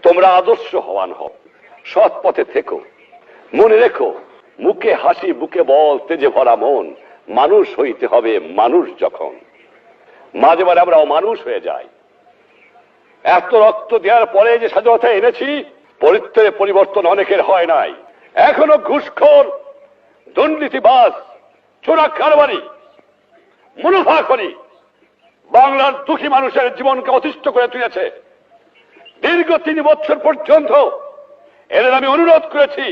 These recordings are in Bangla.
তোমরা আদর্শবান হও, সৎ পথে থেকো। মনে রেখো, মুখে হাসি বুকে বল, তেজে ভরা মন, মানুষ হইতে হবে মানুষ। যখন মাঝে মাঝে আমরা অমানুষ হয়ে যাই। এত রক্ত দেওয়ার পরে যে স্বাধীনতা এনেছি, পরিত্রে পরিবর্তন অনেকের হয় নাই। এখনো ঘুষখোর, দুর্নীতিবাজ, চোরা কারবারি, মুনাফাখোরি বাংলার দুঃখী মানুষের জীবনকে অতিষ্ঠ করে তুলেছে। দীর্ঘ 3 বছর পর্যন্ত এদের আমি অনুরোধ করেছি,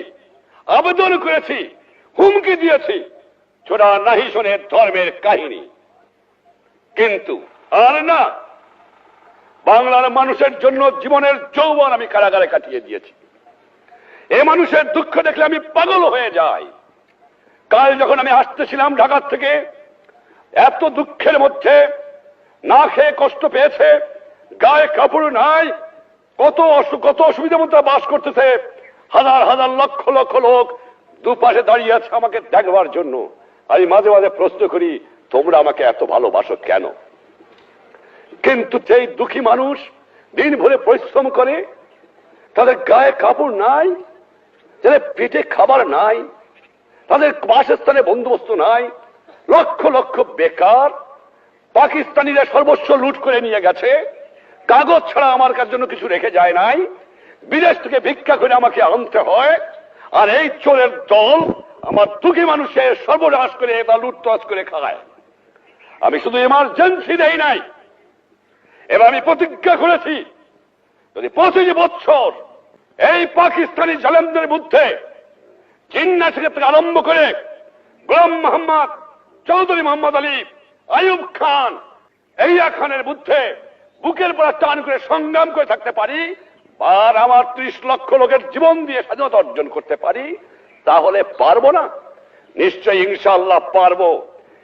আবেদন করেছি, হুমকি দিয়েছি, ছোড়া নাহি শোনে ধর্মের কাহিনী। কিন্তু আর না, বাংলার মানুষের জন্য জীবনের যৌবন আমি কারাগারে কাটিয়ে দিয়েছি। এ মানুষের দুঃখ দেখলে আমি পাগল হয়ে যাই। কাল যখন আমি আসতেছিলাম ঢাকা থেকে, এত দুঃখের মধ্যে না খেয়ে কষ্ট পেয়েছে, গায়ে কাপড় নাই, কত অসুবিধার মধ্যে বাস করতেছে। হাজার হাজার লক্ষ লক্ষ লোক দুপাশে দাঁড়িয়ে আছে আমাকে দেখবার জন্য। আমি মাঝে মাঝে প্রশ্ন করি, তোমরা আমাকে এত ভালোবাসো কেন? কিন্তু সেই দুঃখী মানুষ দিন ভরে পরিশ্রম করে, তাদের গায়ে কাপড় নাই, তাদের পেটে খাবার নাই, তাদের বাসস্থানে বন্দোবস্ত নাই, লক্ষ লক্ষ বেকার। পাকিস্তানিরা সর্বস্ব লুট করে নিয়ে গেছে, কাগজ ছাড়া আমার কাছে জন্য কিছু রেখে যায় নাই, বিদেশ থেকে ভিক্ষা করে আমাকে আনতে হয়। আর এই চোরের দল আমার দুঃখী মানুষের সর্বনাশ করে বা লুটতরাজ করে খায়। আমি শুধু এমার্জেন্সি দেই নাই, এবার আমি প্রতিজ্ঞা করেছি, যদি 25 বছর এই পাকিস্তানি জালেমদের বিরুদ্ধে জিন্না থেকে আরম্ভ করে গোলাম মোহাম্মদ, চৌধুরী মোহাম্মদ আলী, আইয়ুব খান, এইয়া খানের বিরুদ্ধে বুকের পর টান করে সংগ্রাম করে থাকতে পারি, আর আমার 30 লক্ষ লোকের জীবন দিয়ে স্বাধীনতা অর্জন করতে পারি, তাহলে পারবো না? নিশ্চয়ই ইনশাআল্লাহ পারবো।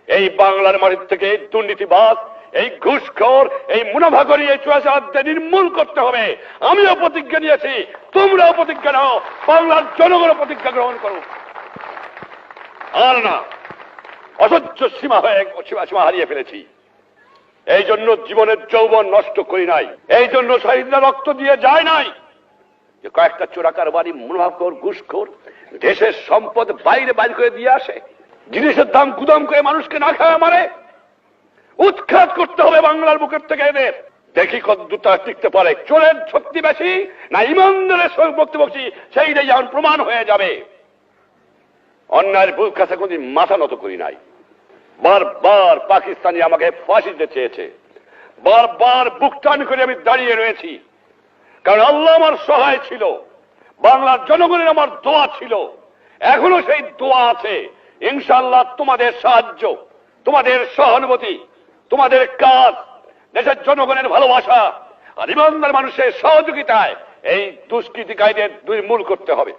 এই বাংলার মাটির থেকে এই দুর্নীতিবাজ, এই ঘুষখোর, এই মুনাফাখোরি, এই চোরাচালানদের নির্মূল করতে হবে। আমিও প্রতিজ্ঞা নিয়েছি, তোমরাও প্রতিজ্ঞা নাও, বাংলার জনগণও প্রতিজ্ঞা গ্রহণ করো। আর না, অসহ্য সীমা হারিয়ে ফেলেছি। এই জন্য জীবনের যৌবন নষ্ট করি নাই, এই জন্য শহীদরা রক্ত দিয়ে যায় নাই যে কয়েকটা চোরাকারবারি, মুনাফাখোর, ঘুষখোর দেশের সম্পদ বাইরে বাইর করে দিয়ে আসে, জিনিসের দাম গুদাম করে মানুষকে না খাওয়া মারে। উৎখাত করতে হবে বাংলার বুকের থেকে এদের। দেখি কত দুটা টিকতে পারে। চোরের শক্তি বেশি না ইমানদারের শক্তি বেশি, সেইটাই যেমন প্রমাণ হয়ে যাবে। অন্যায়ের বুক কাছে কোনদিন মাথা নত করি নাই। বারবার পাকিস্তানি আমাকে ফাঁসি দিতে চেয়েছে, বারবার বুক টান করে আমি দাঁড়িয়ে রয়েছি, কারণ আল্লাহ আমার সহায় ছিল, বাংলার জনগণের আমার দোয়া ছিল, এখনো সেই দোয়া আছে। ইনশাআল্লাহ তোমাদের সাহায্য, তোমাদের সহানুভূতি, তোমাদের কাজ, দেশের জনগণের ভালোবাসা আর ইমানদার মানুষের সহযোগিতায় এই দুষ্কৃতিকারীদের নির্মূল করতে হবে।